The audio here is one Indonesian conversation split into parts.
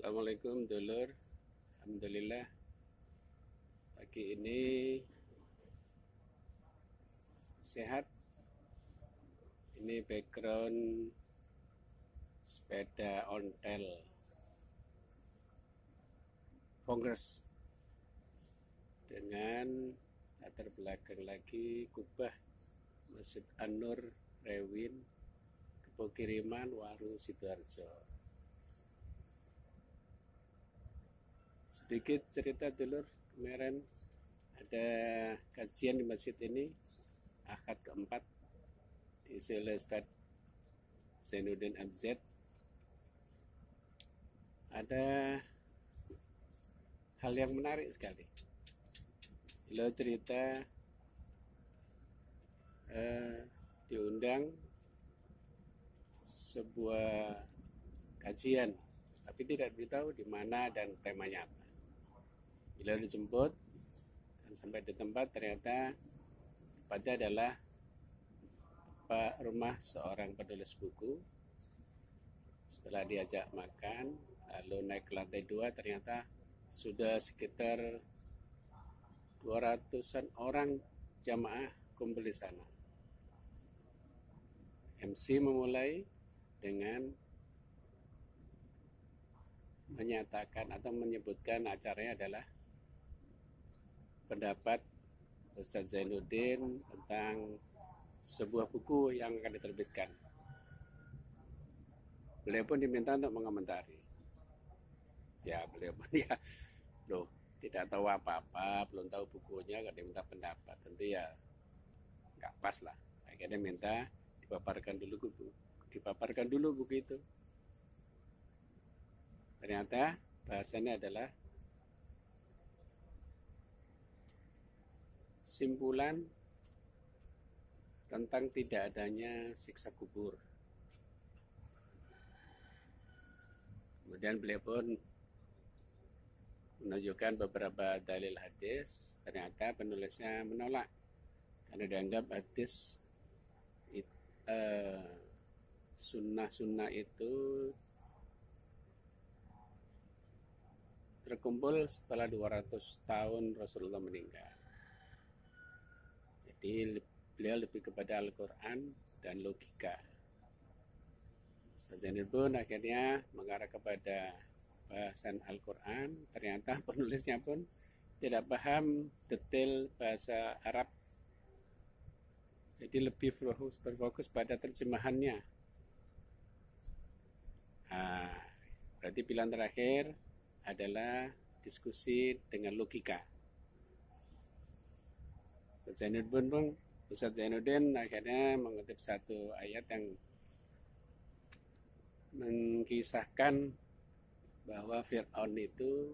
Assalamualaikum dulur. Alhamdulillah pagi ini sehat. Ini background sepeda ontel Congress dengan latar belakang lagi kubah Masjid An-Nur Rewin, Kepokiriman, Warung Sidoarjo. Sedikit cerita dulur, kemarin ada kajian di masjid ini Ahad keempat diisi oleh Ustadz Zainuddin MZ. Ada hal yang menarik sekali. Beliau cerita diundang sebuah kajian, tapi tidak beritahu di mana dan temanya apa. Beliau dijemput dan sampai di tempat ternyata tempatnya adalah rumah seorang penulis buku. Setelah diajak makan, lalu naik ke lantai 2, ternyata sudah sekitar 200-an orang jamaah kumpul di sana. MC memulai dengan menyatakan atau menyebutkan acaranya adalah pendapat Ustadz Zainuddin tentang sebuah buku yang akan diterbitkan. Beliau pun diminta untuk mengomentari. Ya, beliau pun tidak tahu apa-apa, belum tahu bukunya, kalau diminta pendapat, tentu ya nggak pas lah. Akhirnya minta dipaparkan dulu buku itu. Ternyata bahasanya adalah simpulan tentang tidak adanya siksa kubur. Kemudian beliau pun menunjukkan beberapa dalil hadis. Ternyata penulisnya menolak karena dianggap hadis sunnah-sunnah itu terkumpul setelah 200 tahun Rasulullah meninggal. Jadi beliau lebih kepada Al-Quran dan logika. Ustadz Zainuddin pun akhirnya mengarah kepada bahasan Al-Quran. Ternyata penulisnya pun tidak paham detail bahasa Arab. Jadi lebih berfokus pada terjemahannya. Berarti pilihan terakhir adalah diskusi dengan logika. Ustadz Zainuddin akhirnya mengutip satu ayat yang mengkisahkan bahwa Fir'aun itu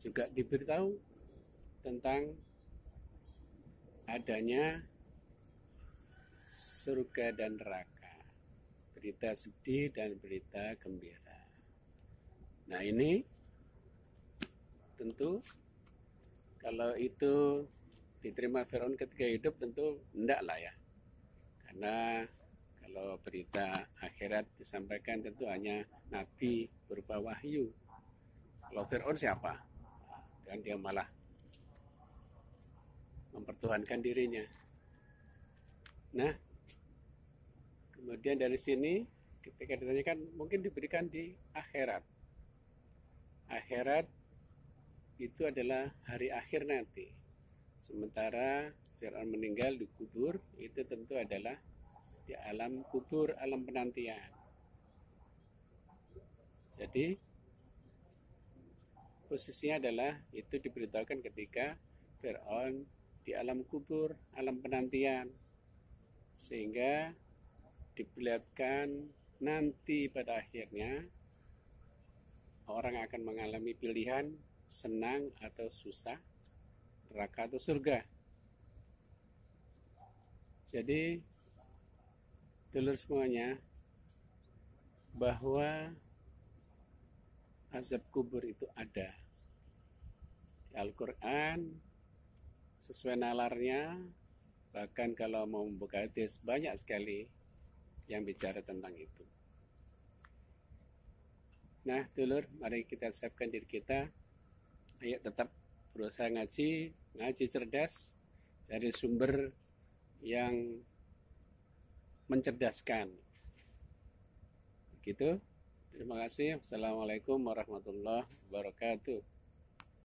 juga diberitahu tentang adanya surga dan neraka, berita sedih dan berita gembira. Nah, ini tentu kalau itu diterima Fir'aun ketika hidup tentu enggak lah ya. Karena kalau berita akhirat disampaikan tentu hanya nabi berupa wahyu. Kalau Fir'aun siapa? Dan dia malah mempertuhankan dirinya. Nah, kemudian dari sini ketika ditanyakan mungkin diberikan di akhirat. Akhirat itu adalah hari akhir nanti. Sementara Fir'aun meninggal di kubur, itu tentu adalah di alam kubur, alam penantian. Jadi posisinya adalah itu diberitakan ketika Fir'aun di alam kubur, alam penantian. Sehingga diperlihatkan nanti pada akhirnya orang akan mengalami pilihan senang atau susah, neraka atau surga. Jadi dulur semuanya, bahwa azab kubur itu ada di Al-Quran sesuai nalarnya. Bahkan kalau mau membuka hadis banyak sekali yang bicara tentang itu. Nah, dulur, mari kita siapkan diri kita. Ayo tetap berusaha ngaji cerdas, cari sumber yang mencerdaskan. Begitu. Terima kasih. Wassalamualaikum warahmatullahi wabarakatuh.